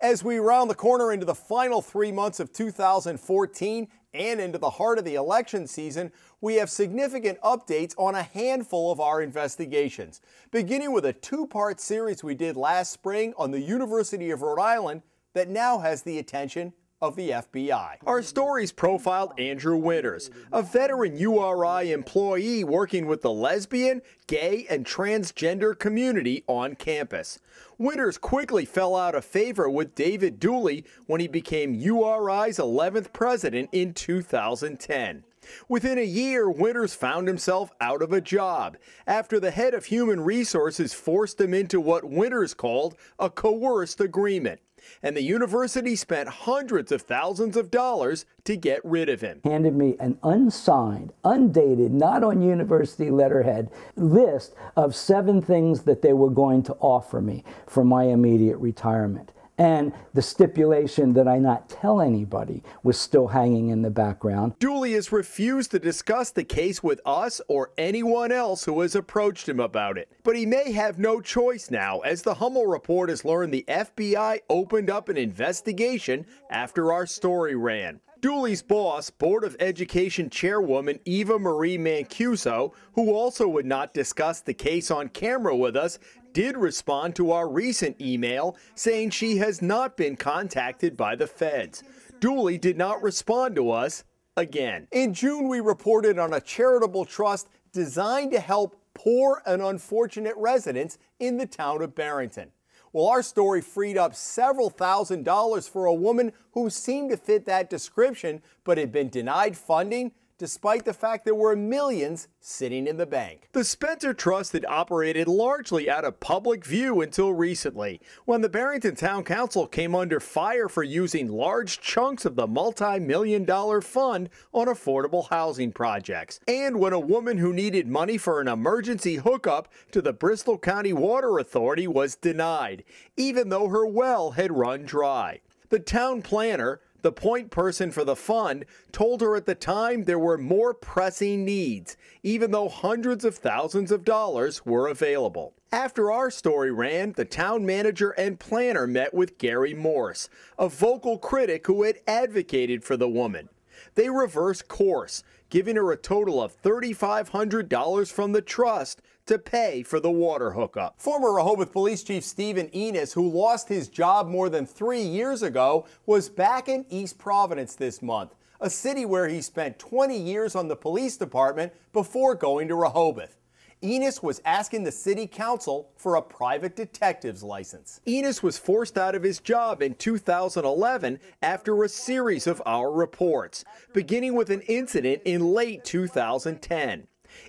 As we round the corner into the final 3 months of 2014 and into the heart of the election season, we have significant updates on a handful of our investigations, beginning with a two-part series we did last spring on the University of Rhode Island that now has the attention of the FBI. Our stories profiled Andrew Winters, a veteran URI employee working with the lesbian, gay, and transgender community on campus. Winters quickly fell out of favor with David Dooley when he became URI's 11th president in 2010. Within a year, Winters found himself out of a job after the head of human resources forced him into what Winters called a coerced agreement. And the university spent hundreds of thousands of dollars to get rid of him. Handed me an unsigned, undated, not on university letterhead list of 7 things that they were going to offer me for my immediate retirement. And the stipulation that I not tell anybody was still hanging in the background. Dooley has refused to discuss the case with us or anyone else who has approached him about it. But he may have no choice now, as the Hummel Report has learned the FBI opened up an investigation after our story ran. Dooley's boss, Board of Education Chairwoman Eva Marie Mancuso, who also would not discuss the case on camera with us, did respond to our recent email saying she has not been contacted by the feds. Dooley did not respond to us again. In June, we reported on a charitable trust designed to help poor and unfortunate residents in the town of Barrington. Well, our story freed up several $1,000s for a woman who seemed to fit that description, but had been denied funding despite the fact there were millions sitting in the bank. The Spencer Trust had operated largely out of public view until recently, when the Barrington Town Council came under fire for using large chunks of the multi-million-dollar fund on affordable housing projects, and when a woman who needed money for an emergency hookup to the Bristol County Water Authority was denied, even though her well had run dry. The town planner, the point person for the fund, told her at the time there were more pressing needs, even though hundreds of thousands of dollars were available. After our story ran, the town manager and planner met with Gary Morse, a vocal critic who had advocated for the woman. They reversed course, giving her a total of $3,500 from the trust to pay for the water hookup. Former Rehoboth Police Chief Stephen Enos, who lost his job more than 3 years ago, was back in East Providence this month, a city where he spent 20 years on the police department before going to Rehoboth. Enos was asking the city council for a private detective's license. Enos was forced out of his job in 2011 after a series of our reports, beginning with an incident in late 2010.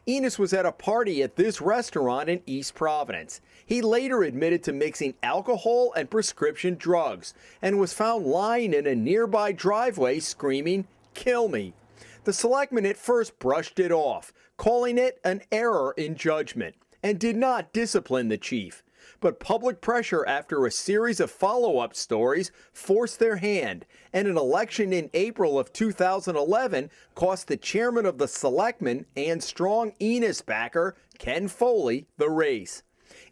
Enos was at a party at this restaurant in East Providence. He later admitted to mixing alcohol and prescription drugs and was found lying in a nearby driveway screaming, "Kill me." The selectman at first brushed it off, calling it an error in judgment, and did not discipline the chief. But public pressure after a series of follow-up stories forced their hand, and an election in April of 2011 cost the chairman of the selectmen and strong Enos backer, Ken Foley, the race.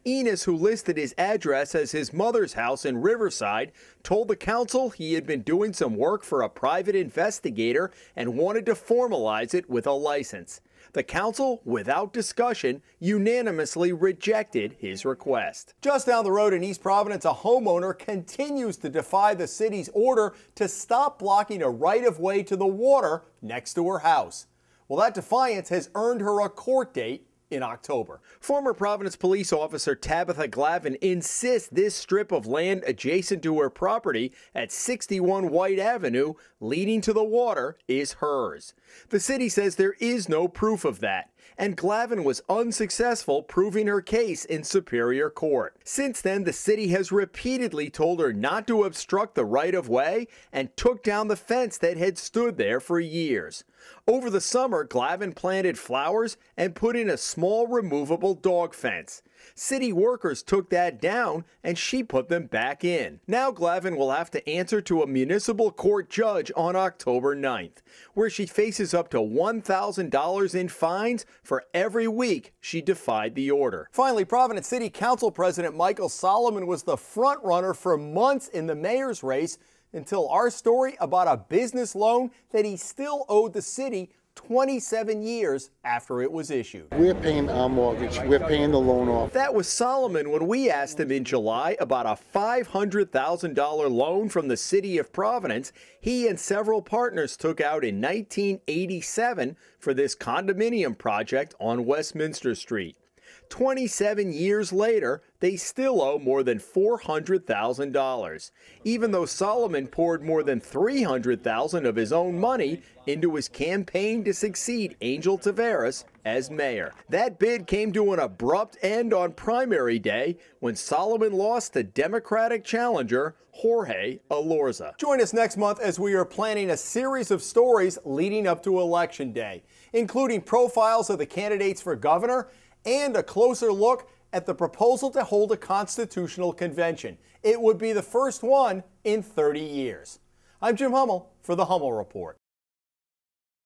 Enos, who listed his address as his mother's house in Riverside, told the council he had been doing some work for a private investigator and wanted to formalize it with a license. The council, without discussion, unanimously rejected his request. Just down the road in East Providence, a homeowner continues to defy the city's order to stop blocking a right-of-way to the water next to her house. Well, that defiance has earned her a court date in October. Former Providence police officer Tabitha Glavin insists this strip of land adjacent to her property at 61 White Avenue leading to the water is hers. The city says there is no proof of that, and Glavin was unsuccessful proving her case in Superior Court. Since then, the city has repeatedly told her not to obstruct the right-of-way and took down the fence that had stood there for years. Over the summer, Glavin planted flowers and put in a small removable dog fence. City workers took that down and she put them back in. Now Glavin will have to answer to a municipal court judge on October 9th, where she faces up to $1,000 in fines for every week she defied the order. Finally, Providence City Council President Michael Solomon was the front runner for months in the mayor's race until our story about a business loan that he still owed the city 27 years after it was issued. We're paying our mortgage. We're paying the loan off. That was Solomon when we asked him in July about a $500,000 loan from the city of Providence he and several partners took out in 1987 for this condominium project on Westminster Street. 27 years later, they still owe more than $400,000, even though Solomon poured more than $300,000 of his own money into his campaign to succeed Angel Taveras as mayor. That bid came to an abrupt end on primary day when Solomon lost to Democratic challenger Jorge Elorza. Join us next month as we are planning a series of stories leading up to Election Day, including profiles of the candidates for governor and a closer look at the proposal to hold a constitutional convention. It would be the first one in 30 years. I'm Jim Hummel for the Hummel Report.